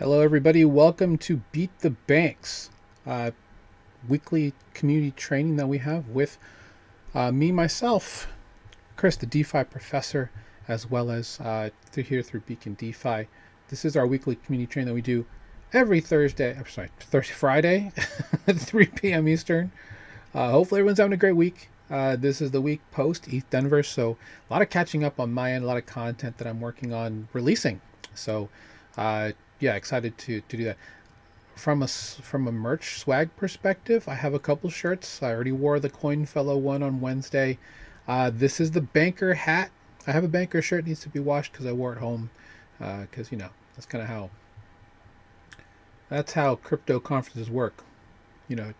Hello, everybody. Welcome to Beat the Banks, uh, weekly community training that we have with myself, Chris, the DeFi professor, as well as through Beacon DeFi. This is our weekly community training that we do every Thursday. I'm sorry, Friday at 3 p.m. Eastern. Hopefully, everyone's having a great week. This is the week post ETH Denver, so a lot of catching up on my end, a lot of content that I'm working on releasing. So, yeah, excited to do that. From a merch swag perspective, I have a couple shirts. I already wore the Coinfellow one on Wednesday. This is the banker hat. I have a banker shirt, it needs to be washed because I wore it home. Because that's kind of how crypto conferences work. You know,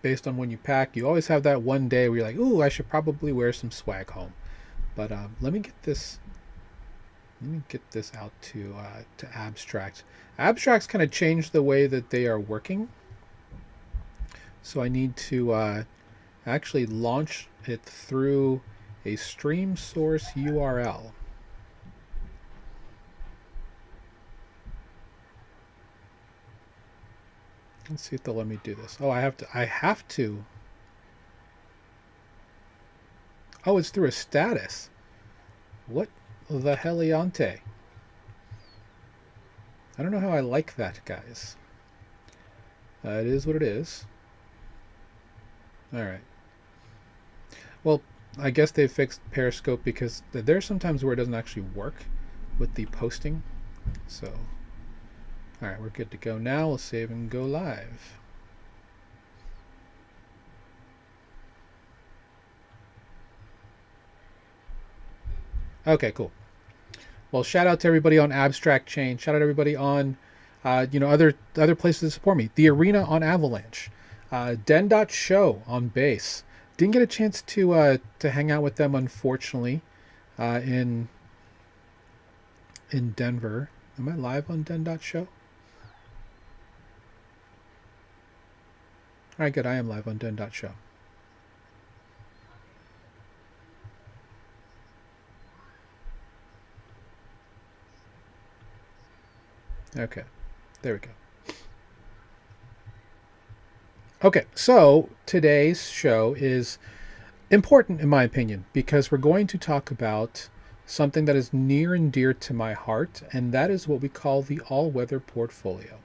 based on when you pack, you always have that one day where you're like, "Ooh, I should probably wear some swag home." But let me get this. Let me get this out to Abstract. Abstract's kind of changed the way that they are working, so I need to actually launch it through a stream source URL. Let's see if they'll let me do this. Oh, I have to. Oh, it's through a status. What the heliante? I don't know how I like that, guys. It is what it is. All right. Well, I guess they fixed Periscope because there's sometimes where it doesn't actually work with the posting. So, all right, we're good to go now. We'll save and go live. Okay, cool. Well, shout out to everybody on Abstract Chain. Shout out to everybody on, other places to support me. The Arena on Avalanche, Den.show on Base. Didn't get a chance to hang out with them, unfortunately, in Denver. Am I live on Den.show? All right, good. I am live on Den.show. Okay, there we go. Okay, so today's show is important in my opinion because we're going to talk about something that is near and dear to my heart, and that is what we call the all-weather portfolio.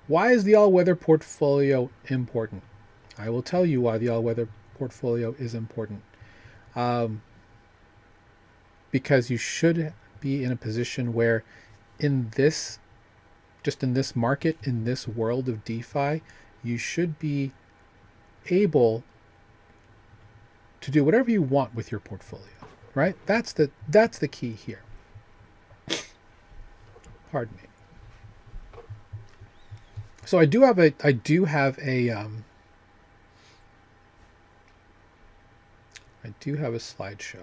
Why is the all-weather portfolio important? I will tell you why the all-weather portfolio is important. Um, because you should be in a position where in this in this market, in this world of DeFi, you should be able to do whatever you want with your portfolio, right? That's the key here. Pardon me. So I do have a slideshow.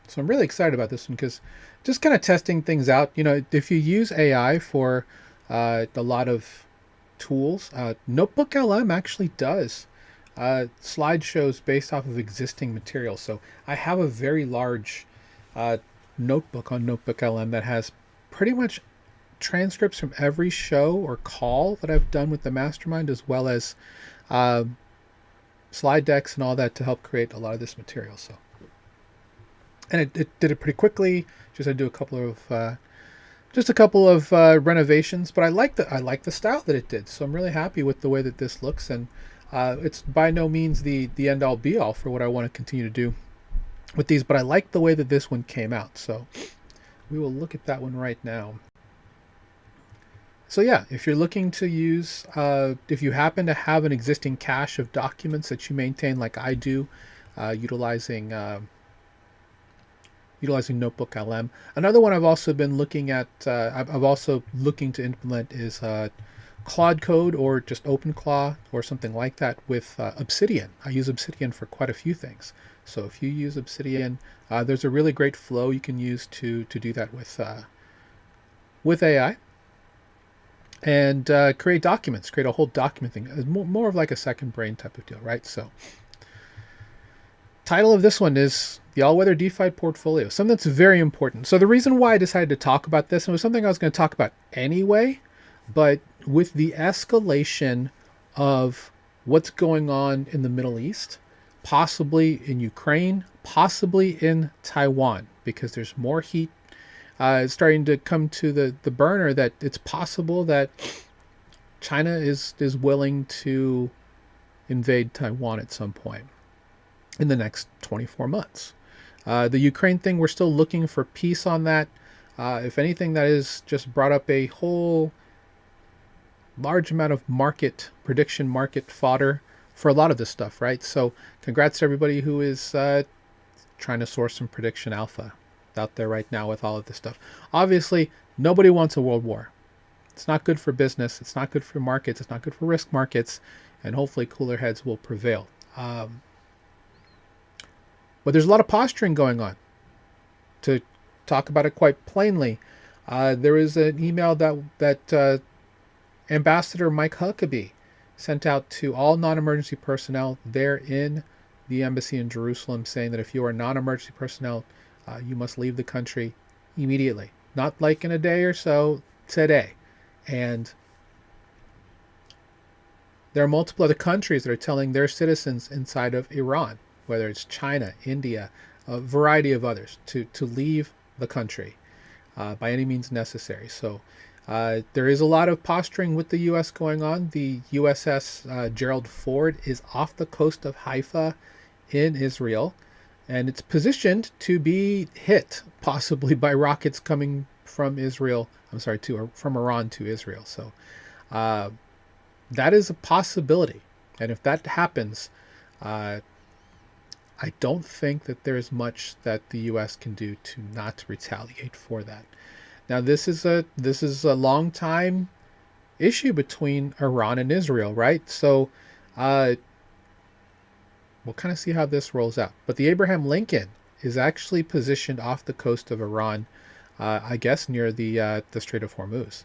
So I'm really excited about this one because just kind of testing things out. If you use AI for a lot of tools, Notebook LM actually does slideshows based off of existing material. So I have a very large notebook on Notebook LM that has pretty much transcripts from every show or call that I've done with the mastermind, as well as slide decks and all that to help create a lot of this material. So, and it did it pretty quickly. Just had to do a couple of renovations, but I like the style that it did. So I'm really happy with the way that this looks, and it's by no means the end all be all for what I want to continue to do with these, but I like the way that this one came out. So we will look at that one right now. So yeah, if you're looking to use, if you happen to have an existing cache of documents that you maintain, like I do, utilizing Notebook LM. Another one I've also been looking at, I've also looking to implement is Claude Code or just OpenClaw or something like that with Obsidian. I use Obsidian for quite a few things. So if you use Obsidian, there's a really great flow you can use to do that with AI. And create documents, create a whole document thing. It's more of like a second brain type of deal, right? So title of this one is the all-weather DeFi portfolio, something that's very important. So the reason why I decided to talk about this, and it was something I was going to talk about anyway, but with the escalation of what's going on in the Middle East, possibly in Ukraine, possibly in Taiwan, because there's more heat starting to come to the burner, that it's possible that China is willing to invade Taiwan at some point in the next 24 months. The Ukraine thing, we're still looking for peace on that. If anything, that is just brought up a whole large amount of prediction market fodder for a lot of this stuff, right? So congrats to everybody who is trying to source some prediction alpha out there right now with all of this stuff. Obviously, nobody wants a world war. It's not good for business. It's not good for markets. It's not good for risk markets. And hopefully cooler heads will prevail. But there's a lot of posturing going on. To talk about it quite plainly, there is an email that Ambassador Mike Huckabee sent out to all non-emergency personnel there in the embassy in Jerusalem, saying that if you are non-emergency personnel, you must leave the country immediately. Not like in a day or so, today. And there are multiple other countries that are telling their citizens inside of Iran, whether it's China, India, a variety of others, to leave the country by any means necessary. So there is a lot of posturing with the U.S. going on. The USS Gerald Ford is off the coast of Haifa in Israel, and it's positioned to be hit possibly by rockets coming from Israel. I'm sorry, from Iran to Israel. So that is a possibility. And if that happens, I don't think that there's much that the U.S. can do to not retaliate for that. Now, this is a long time issue between Iran and Israel, right? So we'll kind of see how this rolls out. But the Abraham Lincoln is actually positioned off the coast of Iran, I guess near the Strait of Hormuz,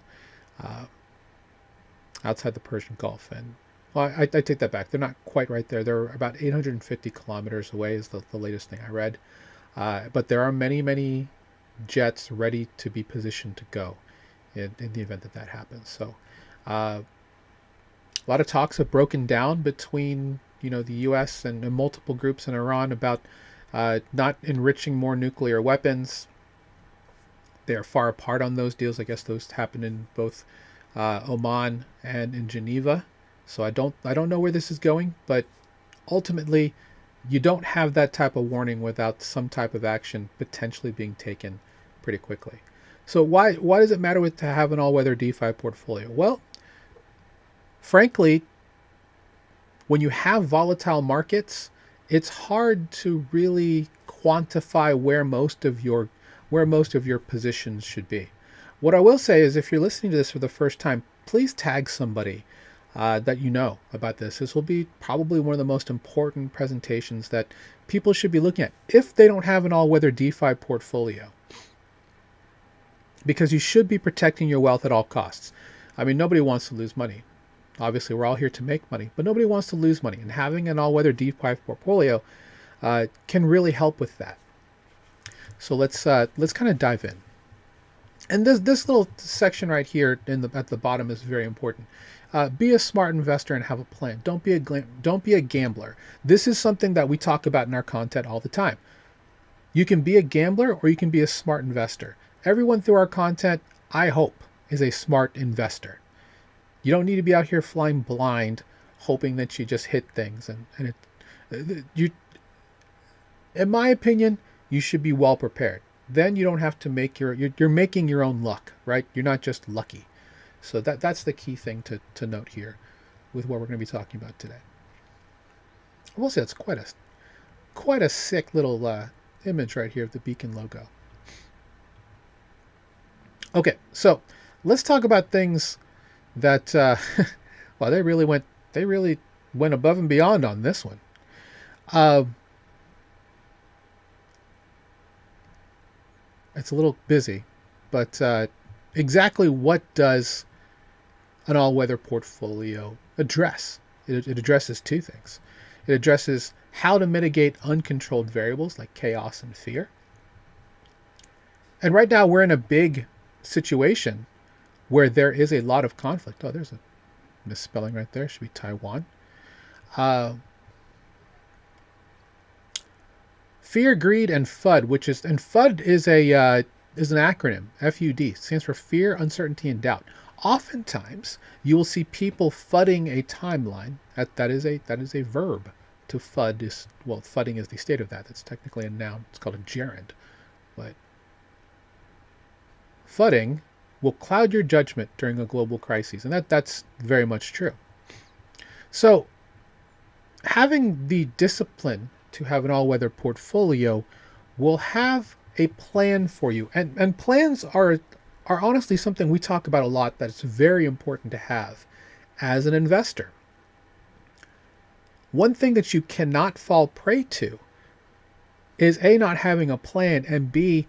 outside the Persian Gulf. And well, I take that back. They're not quite right there. They're about 850 kilometers away is the latest thing I read. But there are many, many jets ready to be positioned to go in the event that happens. So a lot of talks have broken down between the U.S. and multiple groups in Iran about not enriching more nuclear weapons. They are far apart on those deals. I guess those happen in both Oman and in Geneva. So I don't know where this is going, but ultimately you don't have that type of warning without some type of action potentially being taken pretty quickly. So why does it matter to have an all-weather DeFi portfolio? Well, frankly, when you have volatile markets, it's hard to really quantify where most of your positions should be. What I will say is, if you're listening to this for the first time, please tag somebody that you know about this. This will be probably one of the most important presentations that people should be looking at if they don't have an all-weather DeFi portfolio, because you should be protecting your wealth at all costs. I mean, nobody wants to lose money. Obviously, we're all here to make money, but nobody wants to lose money. And having an all-weather DeFi portfolio can really help with that. So let's kind of dive in. And this little section right here at the bottom is very important. Be a smart investor and have a plan. Don't be a gambler. This is something that we talk about in our content all the time. You can be a gambler or you can be a smart investor. Everyone through our content, I hope, is a smart investor. You don't need to be out here flying blind, hoping that you just hit things. In my opinion, you should be well prepared. Then you don't have to you're making your own luck, right? You're not just lucky. So that's the key thing to note here with what we're going to be talking about today. I will say it's quite a sick little image right here of the Beacon logo. Okay, so let's talk about things that well, they really went above and beyond on this one. It's a little busy, but exactly what does an all-weather portfolio address? It addresses two things. It addresses how to mitigate uncontrolled variables like chaos and fear. And right now we're in a big situation where there is a lot of conflict. Oh, there's a misspelling right there. It should be Taiwan. Fear, greed, and FUD, and FUD is is an acronym. FUD stands for fear, uncertainty, and doubt. Oftentimes, you will see people fudding a timeline. That is a verb. To FUD is, well, fudding is the state of that. That's technically a noun. It's called a gerund. But fudding will cloud your judgment during a global crisis, and that's very much true. So, having the discipline to have an all-weather portfolio will have a plan for you, and plans are honestly something we talk about a lot. That it's very important to have as an investor. One thing that you cannot fall prey to is A, not having a plan, and B,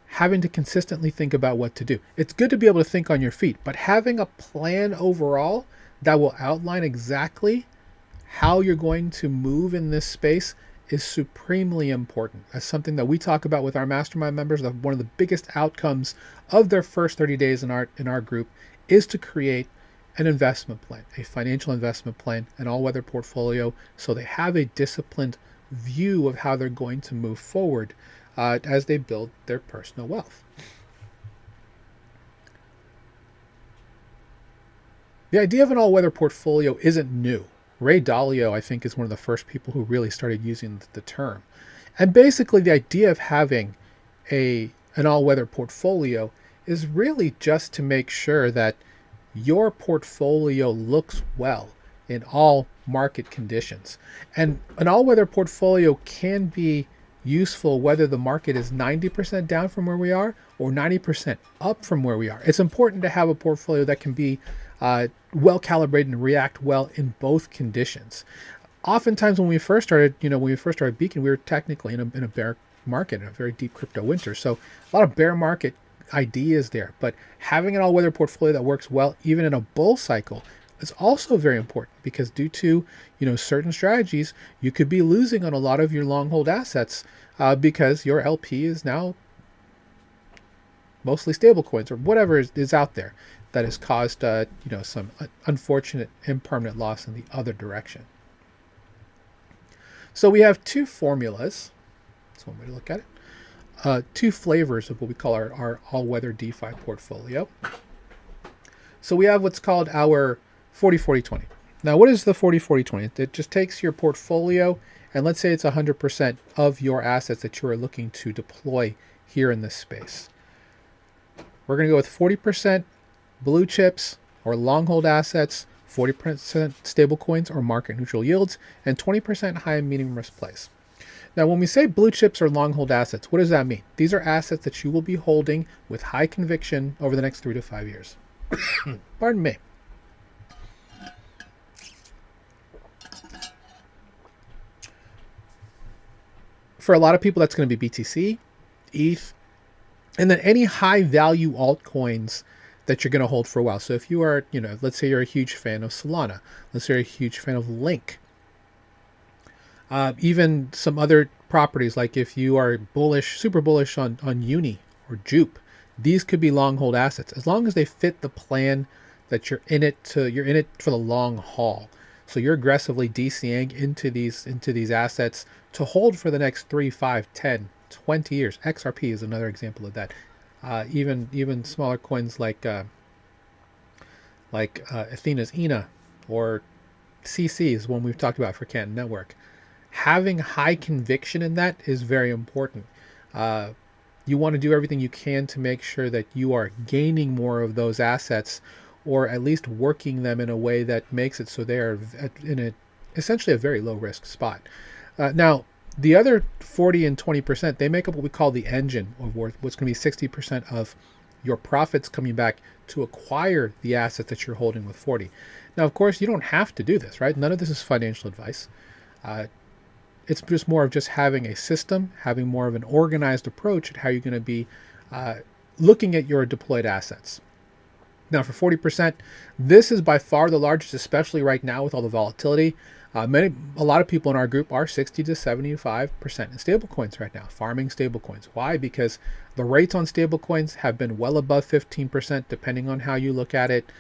having to consistently think about what to do. It's good to be able to think on your feet, but having a plan overall that will outline exactly how you're going to move in this space is supremely important. That's something that we talk about with our mastermind members. One of the biggest outcomes of their first 30 days in our group is to create an investment plan, a financial investment plan, an all-weather portfolio, so they have a disciplined view of how they're going to move forward as they build their personal wealth. The idea of an all-weather portfolio isn't new. Ray Dalio, I think, is one of the first people who really started using the term. And basically the idea of having an all-weather portfolio is really just to make sure that your portfolio looks well in all market conditions. And an all-weather portfolio can be useful whether the market is 90% down from where we are or 90% up from where we are. It's important to have a portfolio that can be well calibrated and react well in both conditions. Oftentimes when we first started Beacon, we were technically in a bear market, in a very deep crypto winter. So a lot of bear market ideas there, but having an all-weather portfolio that works well even in a bull cycle is also very important, because due to certain strategies, you could be losing on a lot of your long hold assets because your LP is now mostly stable coins or whatever is out there that has caused some unfortunate impermanent loss in the other direction. So we have two formulas. That's one way to look at it. Two flavors of what we call our all-weather DeFi portfolio. So we have what's called our 40-40-20. Now, what is the 40-40-20? It just takes your portfolio, and let's say it's 100% of your assets that you are looking to deploy here in this space. We're going to go with 40% blue chips or long hold assets, 40% stable coins or market neutral yields, and 20% high and medium risk plays. Now, when we say blue chips or long hold assets, what does that mean? These are assets that you will be holding with high conviction over the next 3 to 5 years. Pardon me. For a lot of people, that's going to be BTC, ETH, and then any high value altcoins that you're going to hold for a while. So if you are, let's say you're a huge fan of Solana, let's say you're a huge fan of Link, even some other properties, like if you are super bullish on Uni or Jupe, these could be long hold assets as long as they fit the plan that you're in it for the long haul. So you're aggressively DCing into these assets to hold for the next 3, 5, 10, 20 years. XRP is another example of that. Even smaller coins like Athena's ENA or CC is one we've talked about for Canton Network. Having high conviction in that is very important. You want to do everything you can to make sure that you are gaining more of those assets, or at least working them in a way that makes it so they are in essentially a very low risk spot. Now, the other 40 and 20%, they make up what we call the engine, of what's going to be 60% of your profits coming back to acquire the asset that you're holding with 40. Now, of course, you don't have to do this, right? None of this is financial advice. It's just more of just having a system, having more of an organized approach at how you're going to be looking at your deployed assets. Now, for 40%, this is by far the largest, especially right now with all the volatility. A lot of people in our group are 60 to 75% in stablecoins right now, farming stablecoins. Why? Because the rates on stablecoins have been well above 15%, depending on how you look at it.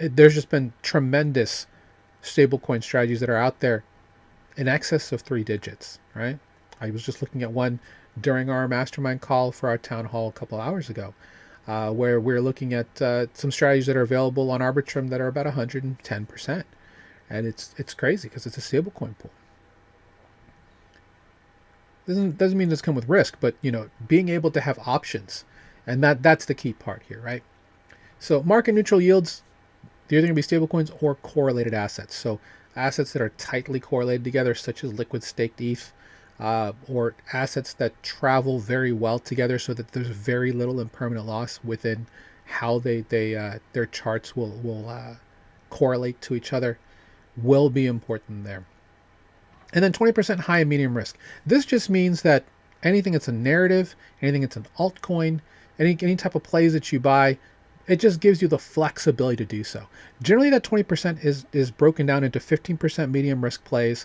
There's just been tremendous stablecoin strategies that are out there in excess of 3 digits, right? I was just looking at one during our mastermind call for our town hall a couple hours ago, where we're looking at some strategies that are available on Arbitrum that are about 110%. And it's crazy because it's a stablecoin pool. Doesn't mean it's come with risk, but being able to have options, and that's the key part here, right? So market neutral yields, they're either going to be stablecoins or correlated assets. So assets that are tightly correlated together, such as liquid staked ETH, or assets that travel very well together, so that there's very little impermanent loss within how their charts will correlate to each other, will be important there. And then 20% high and medium risk. This just means that anything that's a narrative, anything that's an altcoin, any type of plays that you buy, it just gives you the flexibility to do so. Generally, that 20% is broken down into 15% medium risk plays,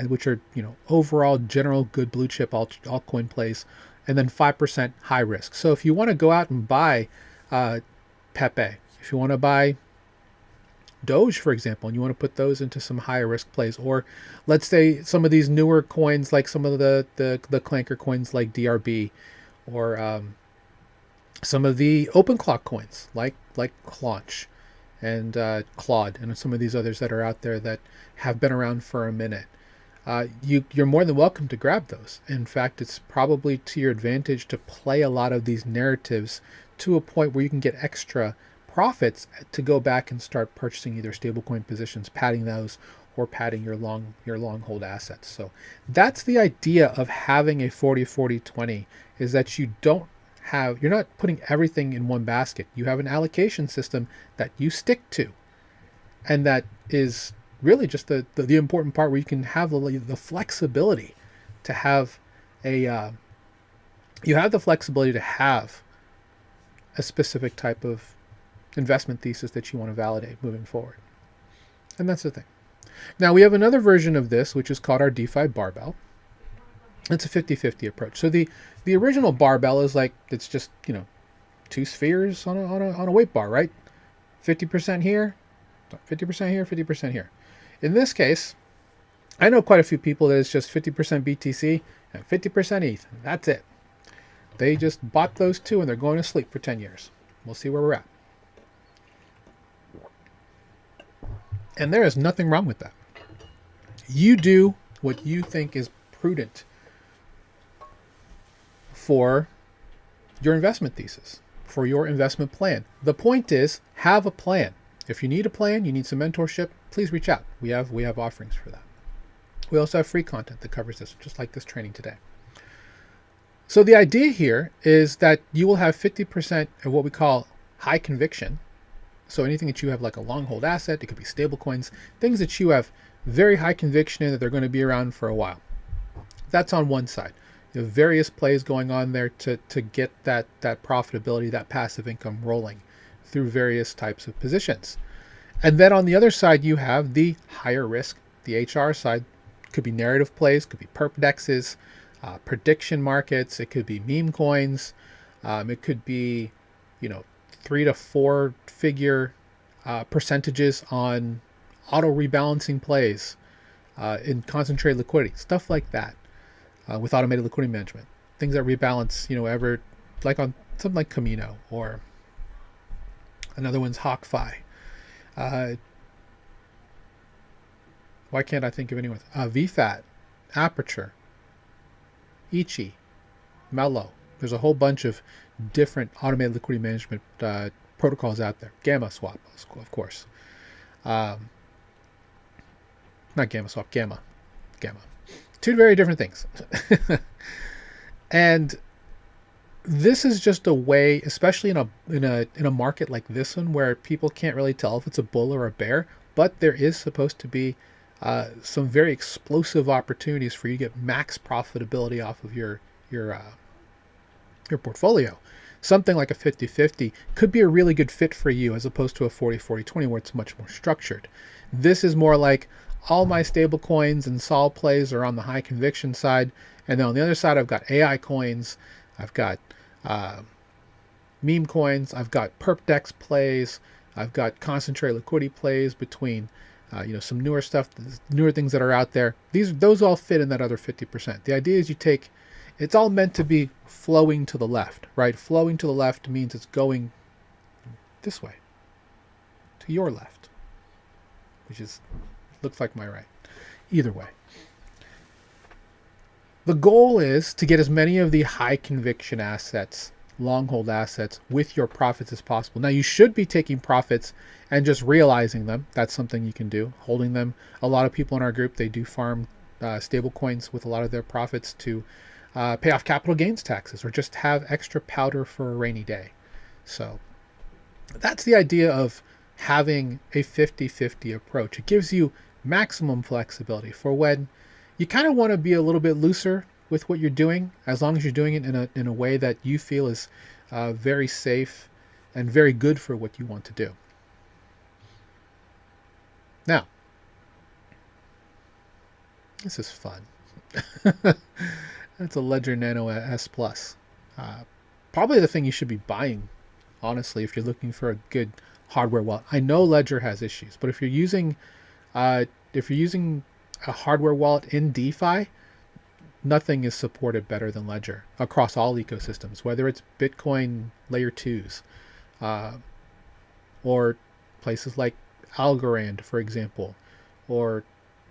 which are overall general good blue chip altcoin plays, and then 5% high risk. So if you want to go out and buy Pepe, if you want to buy Doge, for example, and you want to put those into some higher risk plays, or let's say some of these newer coins, like some of the clanker coins like DRB, or some of the open clock coins like Claunch and Claude, and some of these others that are out there that have been around for a minute. You're more than welcome to grab those. In fact, it's probably to your advantage to play a lot of these narratives to a point where you can get extra profits to go back and start purchasing either stablecoin positions, padding those, or padding your long hold assets. So that's the idea of having a 40-40-20, is that you're not putting everything in one basket. You have an allocation system that you stick to, and that is really just the important part, where you can have the flexibility to have a specific type of investment thesis that you want to validate moving forward. And that's the thing. Now we have another version of this, which is called our DeFi barbell. It's a 50-50 approach. So the original barbell is like, it's just, two spheres on a weight bar, right? 50% here, 50% here, 50% here. In this case, I know quite a few people that it's just 50% BTC and 50% ETH. That's it. They just bought those two and they're going to sleep for 10 years. We'll see where we're at. And there is nothing wrong with that. You do what you think is prudent for your investment thesis, for your investment plan. The point is, have a plan. If you need a plan, you need some mentorship, please reach out. We have offerings for that. We also have free content that covers this, just like this training today. So the idea here is that you will have 50% of what we call high conviction. So anything that you have like a long hold asset, it could be stable coins, things that you have very high conviction in that they're going to be around for a while. That's on one side. You have various plays going on there to get that profitability, that passive income rolling through various types of positions. And then on the other side, you have the higher risk, the HR side. Could be narrative plays, could be perp dexes, prediction markets, it could be meme coins, it could be 3 to 4 figure percentages on auto rebalancing plays in concentrated liquidity, stuff like that, with automated liquidity management, things that rebalance, like on something like Camino, or another one's HawkFi. Why can't I think of anyone? VFAT, Aperture, Ichi, Mello. There's a whole bunch of different automated liquidity management protocols out there. Gamma Swap, of course. Not Gamma Swap, Gamma. Two very different things. And this is just a way, especially in a market like this one, where people can't really tell if it's a bull or a bear, but there is supposed to be some very explosive opportunities for you to get max profitability off of your portfolio. Something like a 50-50 could be a really good fit for you, as opposed to a 40-40-20 where it's much more structured. This is more like, all my stable coins and sol plays are on the high conviction side. And then on the other side, I've got AI coins. I've got meme coins. I've got perp dex plays. I've got concentrated liquidity plays between, some newer stuff, newer things that are out there. Those all fit in that other 50%. The idea is it's all meant to be flowing to the left, right? Flowing to the left means it's going this way, to your left, which looks like my right. Either way. The goal is to get as many of the high conviction assets, long hold assets, with your profits as possible. Now, you should be taking profits and just realizing them. That's something you can do, holding them. A lot of people in our group, they do farm stable coins with a lot of their profits to pay off capital gains taxes or just have extra powder for a rainy day. So that's the idea of having a 50-50 approach. It gives you maximum flexibility for when you kind of want to be a little bit looser with what you're doing, as long as you're doing it in a way that you feel is very safe and very good for what you want to do. Now, this is fun. That's a Ledger Nano S Plus. Probably the thing you should be buying, honestly, if you're looking for a good hardware wallet. I know Ledger has issues, but if you're using a hardware wallet in DeFi, nothing is supported better than Ledger across all ecosystems, whether it's Bitcoin layer 2s or places like Algorand, for example, or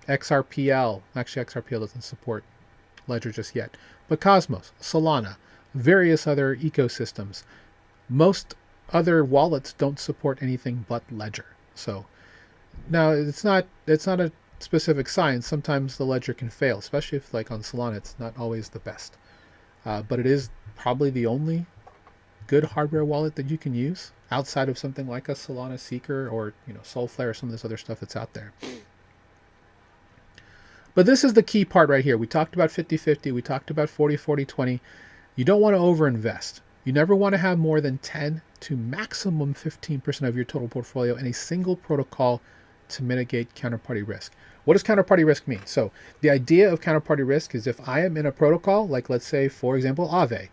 XRPL. Actually, XRPL doesn't support Ledger just yet, but Cosmos, Solana, various other ecosystems. Most other wallets don't support anything but Ledger. So now it's not a specific science. Sometimes the Ledger can fail, especially if, like on Solana, it's not always the best. But it is probably the only good hardware wallet that you can use outside of something like a Solana Seeker or Solflare or some of this other stuff that's out there. But this is the key part right here. We talked about 50-50. We talked about 40-40-20. You don't want to overinvest. You never want to have more than 10 to maximum 15% of your total portfolio in a single protocol to mitigate counterparty risk. What does counterparty risk mean? So the idea of counterparty risk is if I am in a protocol, like let's say, for example, Aave,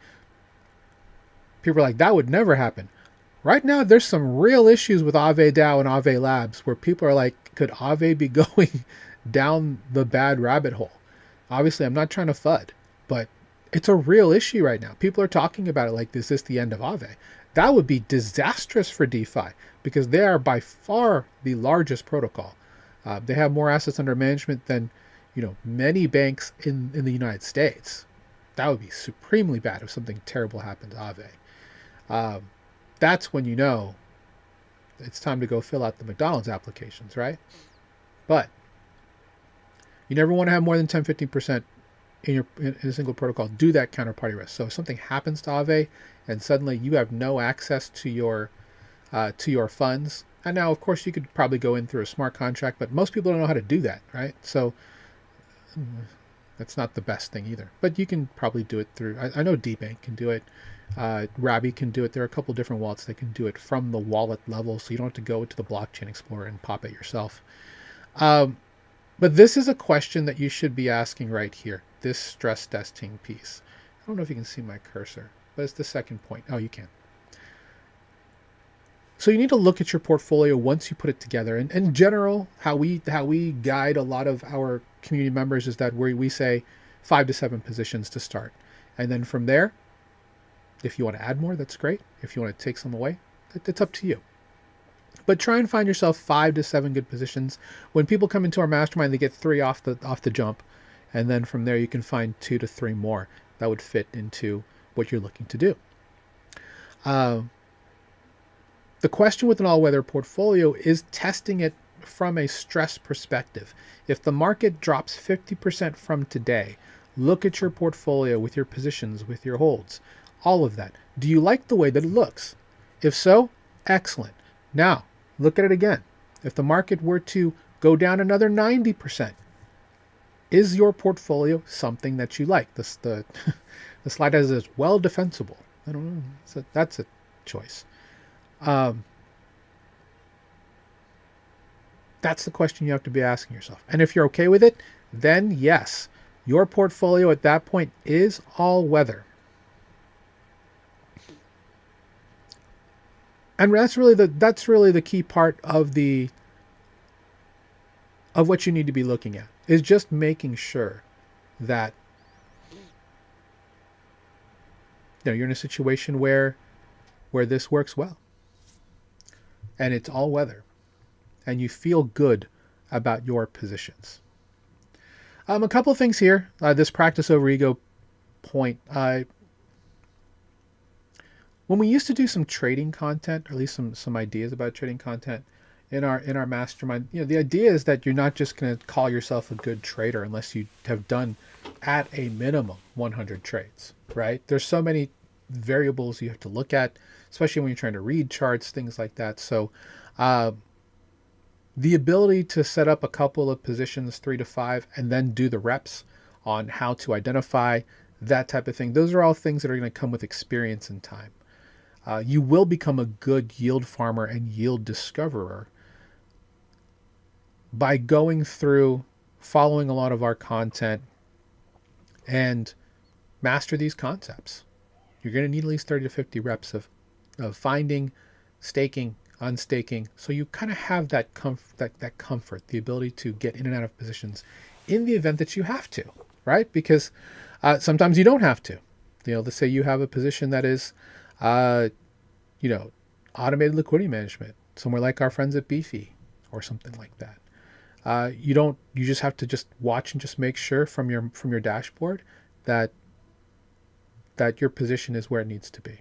people are like, that would never happen. Right now, there's some real issues with Aave DAO and Aave Labs where people are like, could Aave be going down the bad rabbit hole? Obviously, I'm not trying to FUD, but it's a real issue right now. People are talking about it like, is this the end of Aave? That would be disastrous for DeFi because they are by far the largest protocol. They have more assets under management than many banks in the United States. That would be supremely bad if something terrible happened to Aave. That's when it's time to go fill out the McDonald's applications, right? But you never want to have more than 10-15% in a single protocol. Do that counterparty risk. So if something happens to Aave and suddenly you have no access to your funds, and now of course you could probably go in through a smart contract, but most people don't know how to do that, right? So that's not the best thing either. But you can probably do it through. I know DBank can do it. Rabby can do it. There are a couple different wallets that can do it from the wallet level, so you don't have to go to the blockchain explorer and pop it yourself. But this is a question that you should be asking right here, this stress testing piece. I don't know if you can see my cursor, but it's the second point. Oh, you can. So you need to look at your portfolio once you put it together. And in general, how we guide a lot of our community members is that we say 5 to 7 positions to start. And then from there, if you want to add more, that's great. If you want to take some away, it's up to you. But try and find yourself 5 to 7 good positions. When people come into our mastermind, they get 3 off the jump. And then from there, you can find 2 to 3 more that would fit into what you're looking to do. The question with an all-weather portfolio is testing it from a stress perspective. If the market drops 50% from today, look at your portfolio with your positions, with your holds, all of that. Do you like the way that it looks? If so, excellent. Now, look at it again. If the market were to go down another 90%, is your portfolio something that you like? The slide has as well defensible. I don't know. That's a choice. That's the question you have to be asking yourself. And if you're okay with it, then yes, your portfolio at that point is all weather. And that's really the key part of what you need to be looking at, is just making sure that you're in a situation where this works well and it's all weather and you feel good about your positions. A couple of things here. This practice over ego point. When we used to do some trading content, or at least some ideas about trading content in our mastermind, the idea is that you're not just going to call yourself a good trader unless you have done at a minimum 100 trades, right? There's so many variables you have to look at, especially when you're trying to read charts, things like that. So the ability to set up a couple of positions, 3 to 5, and then do the reps on how to identify that type of thing, those are all things that are going to come with experience and time. You will become a good yield farmer and yield discoverer by going through, following a lot of our content, and master these concepts. You're going to need at least 30 to 50 reps of finding, staking, unstaking, so you kind of have that comfort, the ability to get in and out of positions in the event that you have to, right? Because sometimes you don't have to. Let's say you have a position that is, automated liquidity management, somewhere like our friends at Beefy or something like that. You just have to just watch and just make sure from your dashboard that your position is where it needs to be.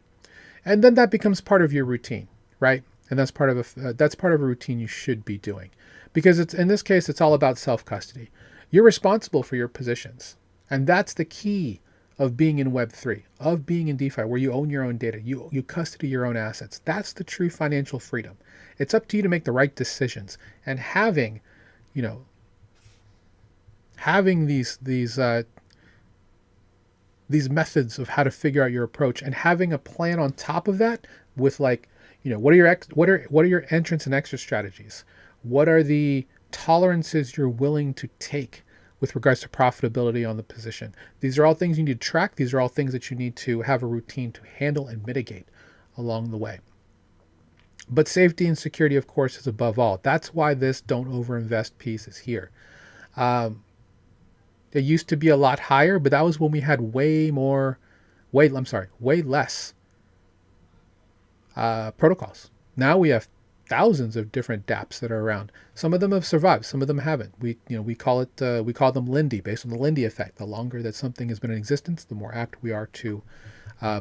And then that becomes part of your routine, right? And that's part of a routine you should be doing, because in this case, it's all about self-custody. You're responsible for your positions. And that's the key of being in Web3, of being in DeFi, where you own your own data, you custody your own assets. That's the true financial freedom. It's up to you to make the right decisions. And having these methods of how to figure out your approach, and having a plan on top of that with what are your entrance and exit strategies? What are the tolerances you're willing to take with regards to profitability on the position? These are all things you need to track. These are all things that you need to have a routine to handle and mitigate along the way. But safety and security, of course, is above all. That's why this don't overinvest piece is here. It used to be a lot higher, but that was when we had way less protocols. Now we have thousands of different dApps that are around. Some of them have survived, some of them haven't. We call them Lindy, based on the Lindy effect. The longer that something has been in existence, the more apt we are to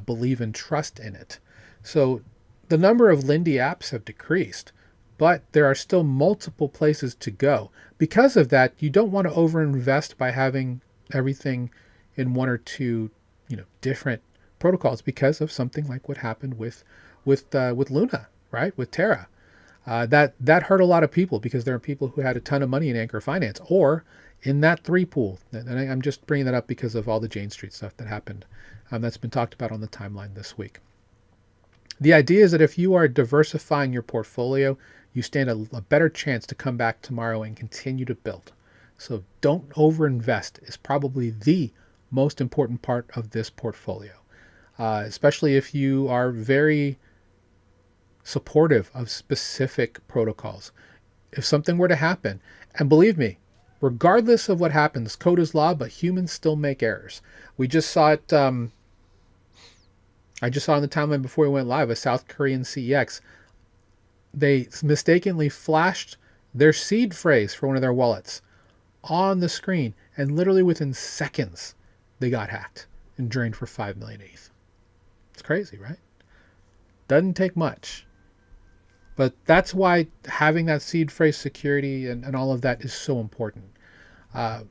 believe and trust in it. So the number of Lindy apps have decreased, but there are still multiple places to go. Because of that, you don't want to overinvest by having everything in one or two, different protocols, because of something like what happened with Luna, right? With Terra. That hurt a lot of people, because there are people who had a ton of money in Anchor Finance or in that 3 pool. And I'm just bringing that up because of all the Jane Street stuff that happened. That's been talked about on the timeline this week. The idea is that if you are diversifying your portfolio, you stand a better chance to come back tomorrow and continue to build. So don't overinvest is probably the most important part of this portfolio, especially if you are very supportive of specific protocols. If something were to happen, and believe me, regardless of what happens, code is law, but humans still make errors. We just saw it. I just saw on the timeline before we went live, a South Korean CEX. They mistakenly flashed their seed phrase for one of their wallets on the screen, and literally within seconds, they got hacked and drained for 5 million ETH. It's crazy, right? Doesn't take much. But that's why having that seed phrase security and all of that is so important. And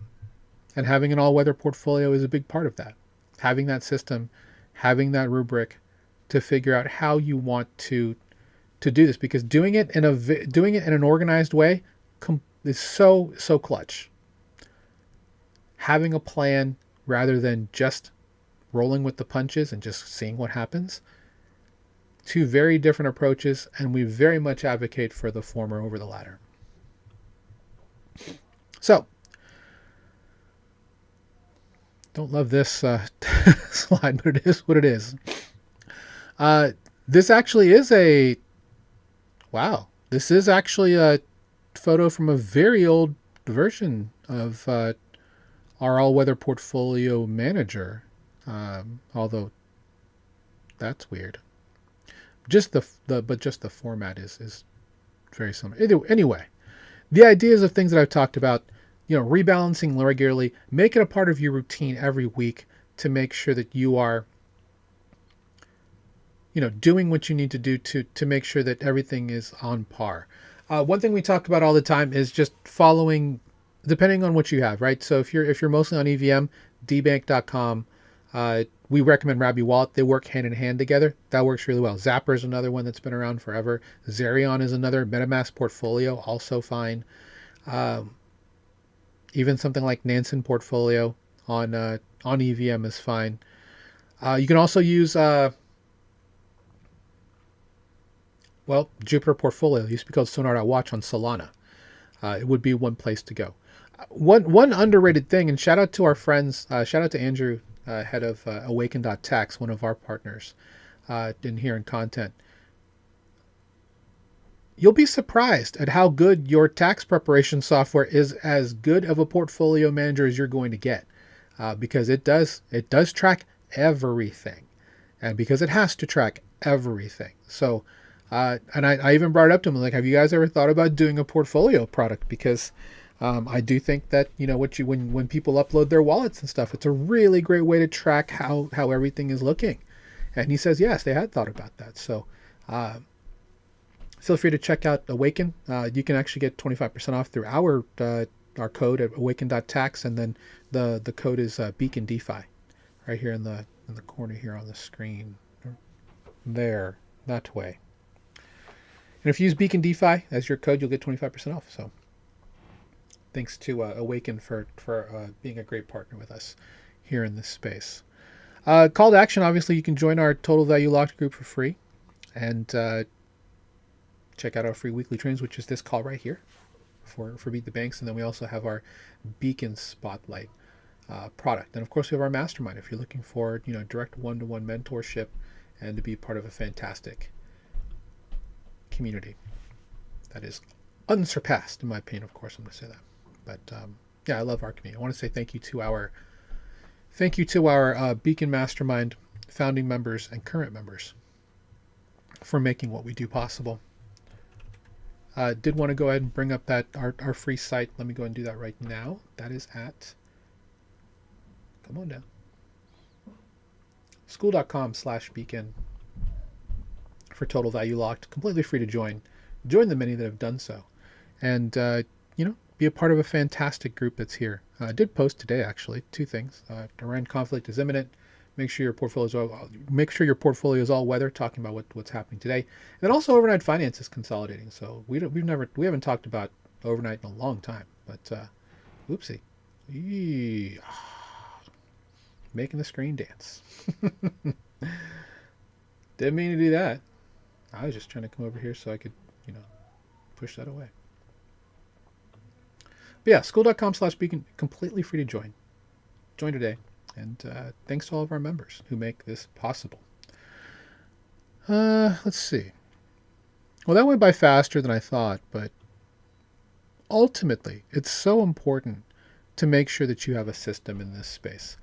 having an all-weather portfolio is a big part of that. Having that system, having that rubric to figure out how you want to do this, because doing it in an organized way is so clutch. Having a plan rather than just rolling with the punches and just seeing what happens. 2 very different approaches, and we very much advocate for the former over the latter. So, don't love this slide, but it is what it is. This actually is a, wow, this is actually a photo from a very old version of our all-weather portfolio manager. Although that's weird. Just the format is very similar. Anyway, the ideas of things that I've talked about, rebalancing regularly, make it a part of your routine every week to make sure that you are, doing what you need to do to make sure that everything is on par. One thing we talk about all the time is just following, depending on what you have, right? So if you're mostly on EVM, dbank.com, we recommend Rabby Wallet. They work hand in hand together. That works really well. Zapper is another one that's been around forever. Zerion is another. MetaMask Portfolio, also fine. Even something like Nansen Portfolio on EVM is fine. You can also use Jupiter Portfolio. It used to be called Sonar.watch on Solana. It would be one place to go. One underrated thing, and shout out to our friends, shout out to Andrew, head of Awaken.tax, one of our partners in here in content. You'll be surprised at how good your tax preparation software is, as good of a portfolio manager as you're going to get, because it does track everything, and because it has to track everything. So, and I even brought it up to him, like, have you guys ever thought about doing a portfolio product? Because I do think that, when people upload their wallets and stuff, it's a really great way to track how everything is looking. And he says, yes, they had thought about that. So feel free to check out Awaken. You can actually get 25% off through our code at awaken.tax. And then the code is Beacon DeFi right here in the corner here on the screen. There, that way. And if you use Beacon DeFi as your code, you'll get 25% off. So thanks to Awaken for being a great partner with us here in this space. Call to action, obviously, you can join our Total Value Locked group for free and check out our free weekly trainings, which is this call right here for Beat the Banks. And then we also have our Beacon Spotlight product. And of course, we have our mastermind if you're looking for direct one-to-one mentorship and to be part of a fantastic community that is unsurpassed, in my opinion. Of course, I'm going to say that. But yeah, I love our community. I want to say thank you to our Beacon Mastermind founding members and current members for making what we do possible. Did want to go ahead and bring up that our free site. Let me go ahead and do that right now. That is at, come on down, school.com/beacon for Total Value Locked. Completely free to join. Join the many that have done so. And, be a part of a fantastic group that's here. I did post today, actually, 2 things. Iran conflict is imminent. Make sure your portfolio is all weather, talking about what's happening today. And then also overnight finance is consolidating. So we haven't talked about overnight in a long time. But oopsie. Making the screen dance. Didn't mean to do that. I was just trying to come over here so I could, push that away. But yeah, school.com/beacon, completely free to join. Join today. And thanks to all of our members who make this possible. Let's see. Well, that went by faster than I thought, but ultimately, it's so important to make sure that you have a system in this space.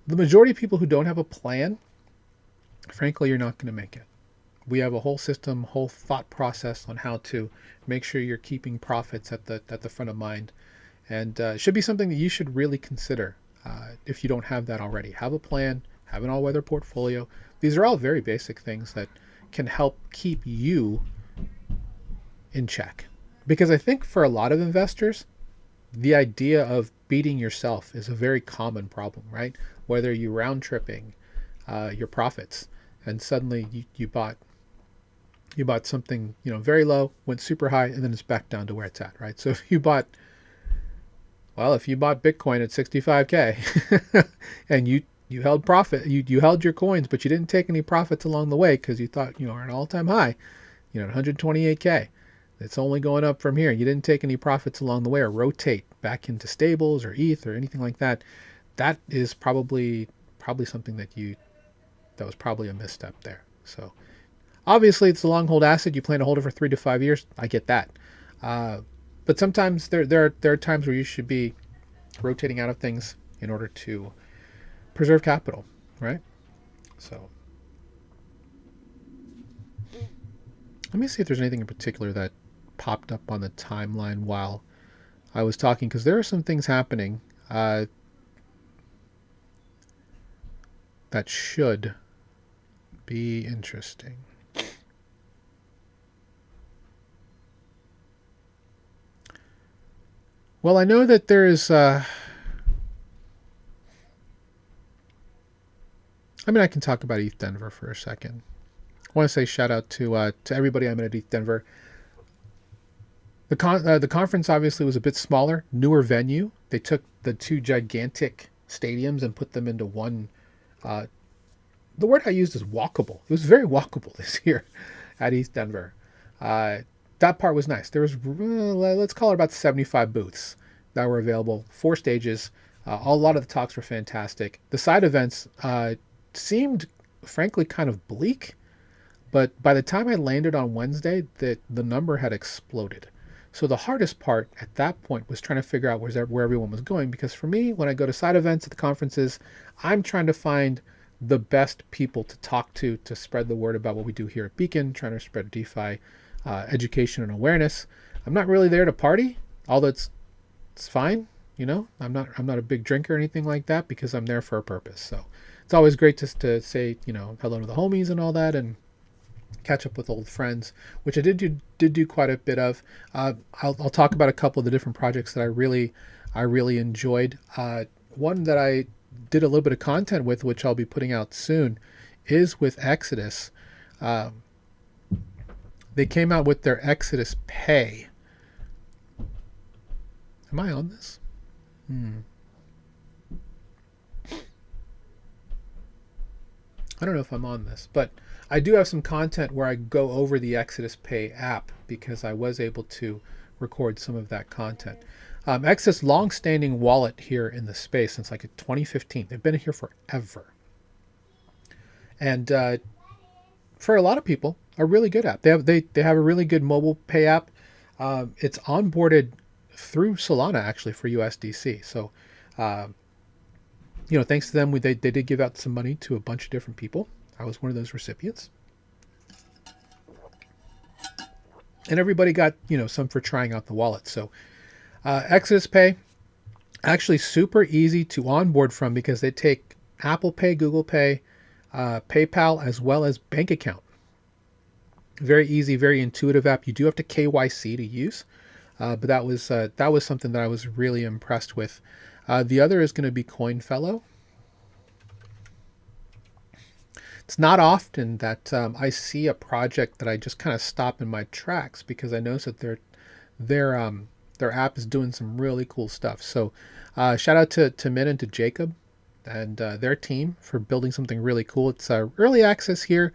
The majority of people who don't have a plan, frankly, you're not going to make it. We have a whole system, whole thought process on how to make sure you're keeping profits at the front of mind. And it should be something that you should really consider if you don't have that already. Have a plan, have an all-weather portfolio. These are all very basic things that can help keep you in check. Because I think for a lot of investors, the idea of beating yourself is a very common problem, right? Whether you're round tripping your profits and suddenly you bought something very low, went super high, and then it's back down to where it's at, right? So if you bought Bitcoin at 65K and you held profit, you held your coins, but you didn't take any profits along the way because you thought, at an all-time high, at 128K, It's only going up from here. You didn't take any profits along the way or rotate back into stables or ETH or anything like that. That is probably something that was probably a misstep there. So obviously it's a long hold asset. You plan to hold it for 3 to 5 years. I get that. But sometimes there are times where you should be rotating out of things in order to preserve capital, right? So let me see if there's anything in particular that popped up on the timeline while I was talking, because there are some things happening that should be interesting. Well, I know that there is. I can talk about ETH Denver for a second. I want to say shout out to everybody I met at ETH Denver. The conference obviously was a bit smaller, newer venue. They took the two gigantic stadiums and put them into one. The word I used is walkable. It was very walkable this year at ETH Denver. That part was nice. There was, let's call it about 75 booths that were available, 4 stages. A lot of the talks were fantastic. The side events seemed, frankly, kind of bleak. But by the time I landed on Wednesday, the number had exploded. So the hardest part at that point was trying to figure out where everyone was going. Because for me, when I go to side events at the conferences, I'm trying to find the best people to talk to spread the word about what we do here at Beacon, trying to spread DeFi education and awareness. I'm not really there to party, although it's fine. You know, I'm not a big drinker or anything like that, because I'm there for a purpose. So it's always great to say, hello to the homies and all that, and catch up with old friends, which I did do quite a bit of. I'll talk about a couple of the different projects that I really enjoyed. One that I did a little bit of content with, which I'll be putting out soon, is with Exodus. They came out with their Exodus Pay. Am I on this? I don't know if I'm on this, but I do have some content where I go over the Exodus Pay app, because I was able to record some of that content. Exodus, long-standing wallet here in the space since like 2015. They've been here forever. And for a lot of people, a really good app. They have a really good mobile pay app. It's onboarded through Solana actually for USDC. So, thanks to them, they did give out some money to a bunch of different people. I was one of those recipients. And everybody got, some for trying out the wallet. So Exodus Pay, actually super easy to onboard from, because they take Apple Pay, Google Pay, PayPal, as well as bank account. Very easy, very intuitive app. You do have to KYC to use, but that was something that I was really impressed with. The other is going to be CoinFellow. It's not often that I see a project that I just kind of stop in my tracks, because I notice that their app is doing some really cool stuff. So shout out to Min and to Jacob and their team for building something really cool. It's early access here.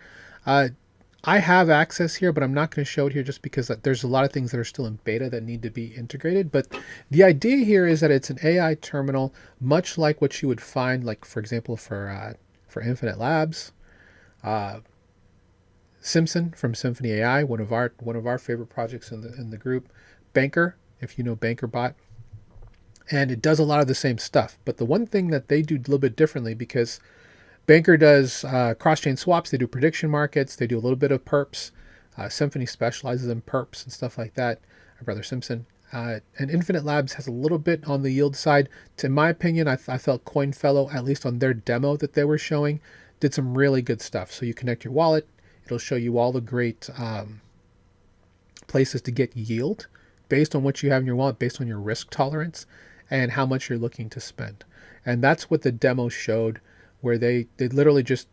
I have access here, but I'm not going to show it here just because there's a lot of things that are still in beta that need to be integrated. But the idea here is that it's an AI terminal, much like what you would find, like, for example, for Infinite Labs. Simpson from Symphony AI, one of our favorite projects in the group. Banker, if you know BankerBot. And it does a lot of the same stuff. But the one thing that they do a little bit differently, because Banker does cross-chain swaps, they do prediction markets, they do a little bit of perps. Symphony specializes in perps and stuff like that, or rather Simpson. And Infinite Labs has a little bit on the yield side. In my opinion, I felt CoinFellow, at least on their demo that they were showing, did some really good stuff. So you connect your wallet, it'll show you all the great places to get yield based on what you have in your wallet, based on your risk tolerance and how much you're looking to spend. And that's what the demo showed, where they literally just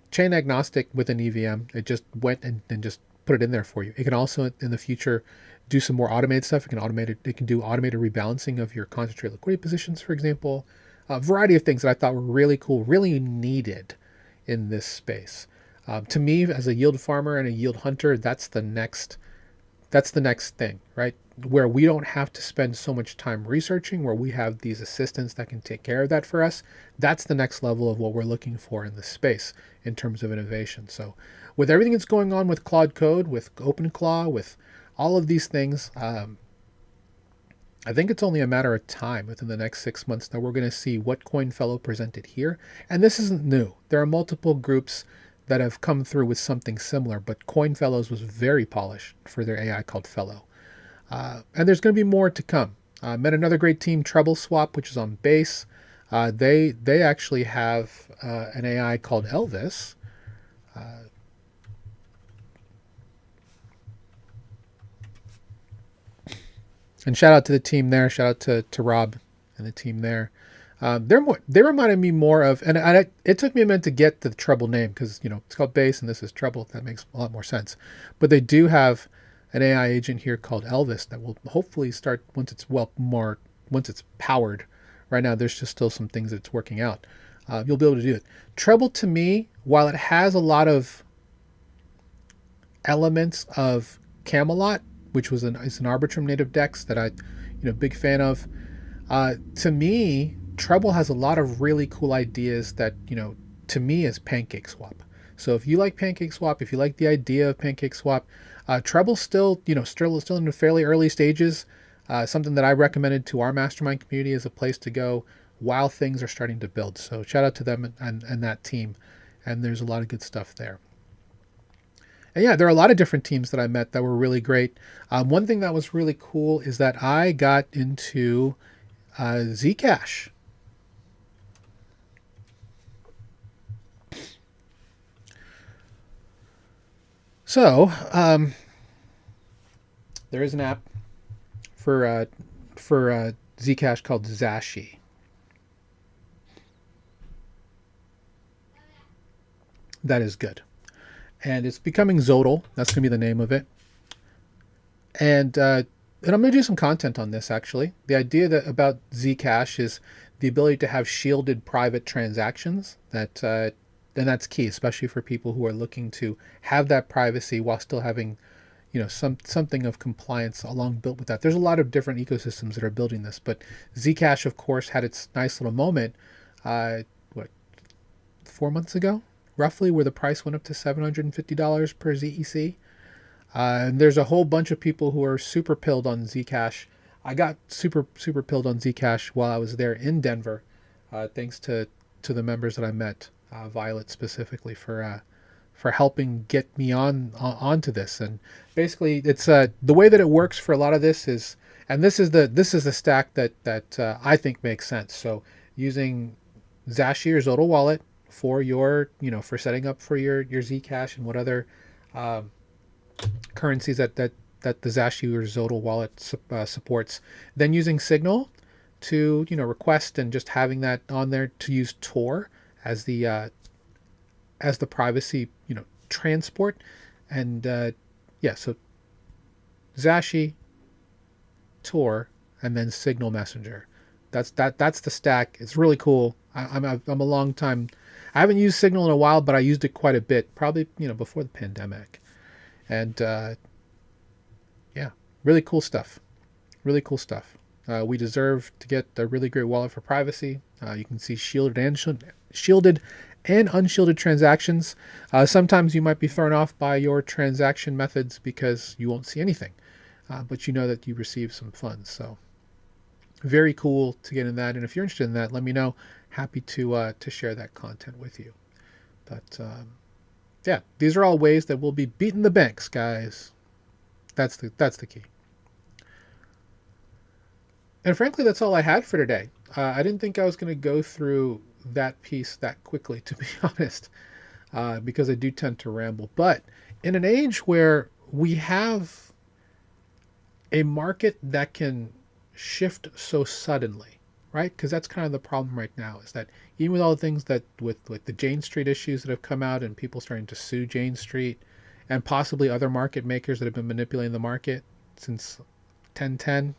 chain agnostic with an EVM. It just went and just put it in there for you. It can also in the future do some more automated stuff. It can do automated rebalancing of your concentrated liquidity positions, for example. A variety of things that I thought were really cool, really needed in this space. To me, as a yield farmer and a yield hunter, that's the next That's the next thing, right? Where we don't have to spend so much time researching, where we have these assistants that can take care of that for us. That's the next level of what we're looking for in this space in terms of innovation. So with everything that's going on with Claude Code, with OpenClaw, with all of these things, I think it's only a matter of time within the next 6 months that we're going to see what CoinFellow presented here. And this isn't new. There are multiple groups that have come through with something similar, but CoinFellows was very polished for their AI called Fellow. And there's going to be more to come. Met another great team, Treble Swap, which is on Base. They actually have an AI called Elvis. And shout out to the team there. Shout out to Rob and the team there. They reminded me more of, and it took me a minute to get the Treble name because it's called Base and this is Treble. That makes a lot more sense. But they do have an AI agent here called Elvis that will hopefully start once it's powered. Right now, there's just still some things that it's working out. You'll be able to do it. Treble to me, while it has a lot of elements of Camelot, which is an Arbitrum native DEX that I, big fan of. To me, Treble has a lot of really cool ideas that, to me is PancakeSwap. So if you like PancakeSwap, if you like the idea of PancakeSwap, Treble's still in the fairly early stages. Something that I recommended to our mastermind community as a place to go while things are starting to build. So shout out to them and that team. And there's a lot of good stuff there. And yeah, there are a lot of different teams that I met that were really great. One thing that was really cool is that I got into Zcash. So there is an app for Zcash called Zashi. That is good. And it's becoming Zodal. That's going to be the name of it. And I'm going to do some content on this, actually. The idea about Zcash is the ability to have shielded private transactions. And that's key, especially for people who are looking to have that privacy while still having, something of compliance along built with that. There's a lot of different ecosystems that are building this, but Zcash, of course, had its nice little moment, 4 months ago? Roughly, where the price went up to $750 per ZEC. And there's a whole bunch of people who are super pilled on Zcash. I got super pilled on Zcash while I was there in Denver, thanks to the members that I met, Violet specifically for helping get me onto this. And basically, it's the way that it works for a lot of this is, and this is the stack that I think makes sense. So using Zashi or Zodal wallet for your, for setting up for your Zcash and what other currencies that the Zashi or Zodal wallet supports. Then using Signal to, request and just having that on there to use Tor as the privacy, transport. And so Zashi, Tor, and then Signal Messenger. That's the stack. It's really cool. I'm a long time. I haven't used Signal in a while, but I used it quite a bit, probably before the pandemic. And really cool stuff. Really cool stuff. We deserve to get a really great wallet for privacy. You can see shielded and unshielded transactions. Sometimes you might be thrown off by your transaction methods because you won't see anything, but you know that you receive some funds. So very cool to get in that. And if you're interested in that, let me know. Happy to share that content with you. But these are all ways that we'll be beating the banks, guys. That's the key. And frankly, that's all I had for today. I didn't think I was going to go through that piece that quickly, to be honest, because I do tend to ramble. But in an age where we have a market that can shift so suddenly, right? Because that's kind of the problem right now, is that even with all the things that with the Jane Street issues that have come out and people starting to sue Jane Street and possibly other market makers that have been manipulating the market since 1010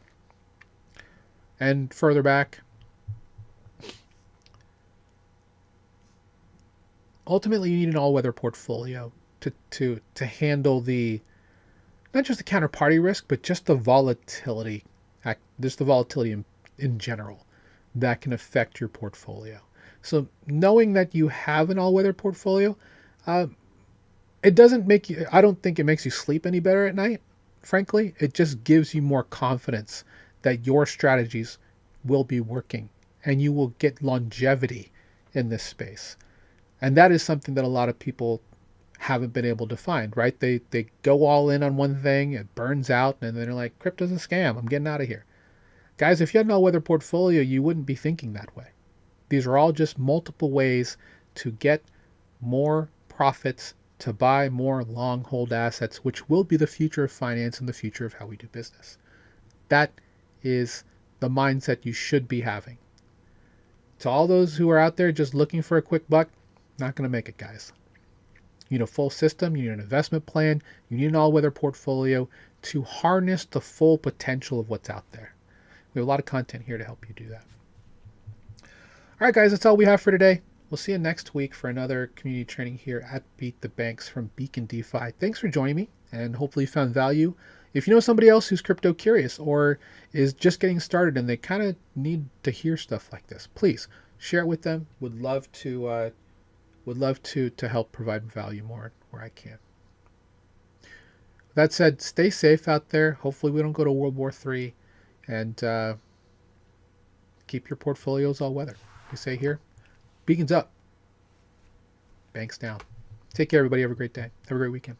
and further back, ultimately you need an all-weather portfolio to handle the not just the counterparty risk, but just the volatility. Just the volatility in general that can affect your portfolio. So knowing that you have an all-weather portfolio, uh, it doesn't make you, I don't think it makes you sleep any better at night. Frankly, it just gives you more confidence that your strategies will be working and you will get longevity in this space. And that is something that a lot of people haven't been able to find, right? They go all in on one thing, it burns out, and then they're like, crypto's a scam, I'm getting out of here. Guys, if you had an all-weather portfolio, you wouldn't be thinking that way. These are all just multiple ways to get more profits, to buy more long hold assets, which will be the future of finance and the future of how we do business. That is the mindset you should be having. To all those who are out there just looking for a quick buck, not going to make it, guys. You need a full system, you need an investment plan, you need an all-weather portfolio to harness the full potential of what's out there. We have a lot of content here to help you do that. All right, guys, that's all we have for today. We'll see you next week for another community training here at Beat the Banks from Beacon DeFi. Thanks for joining me, and hopefully you found value. If you know somebody else who's crypto curious or is just getting started and they kind of need to hear stuff like this, please share it with them. Would love to help provide value more where I can. That said, stay safe out there. Hopefully we don't go to World War III, and keep your portfolios all weather. We say here, beacons up, banks down. Take care, everybody. Have a great day. Have a great weekend.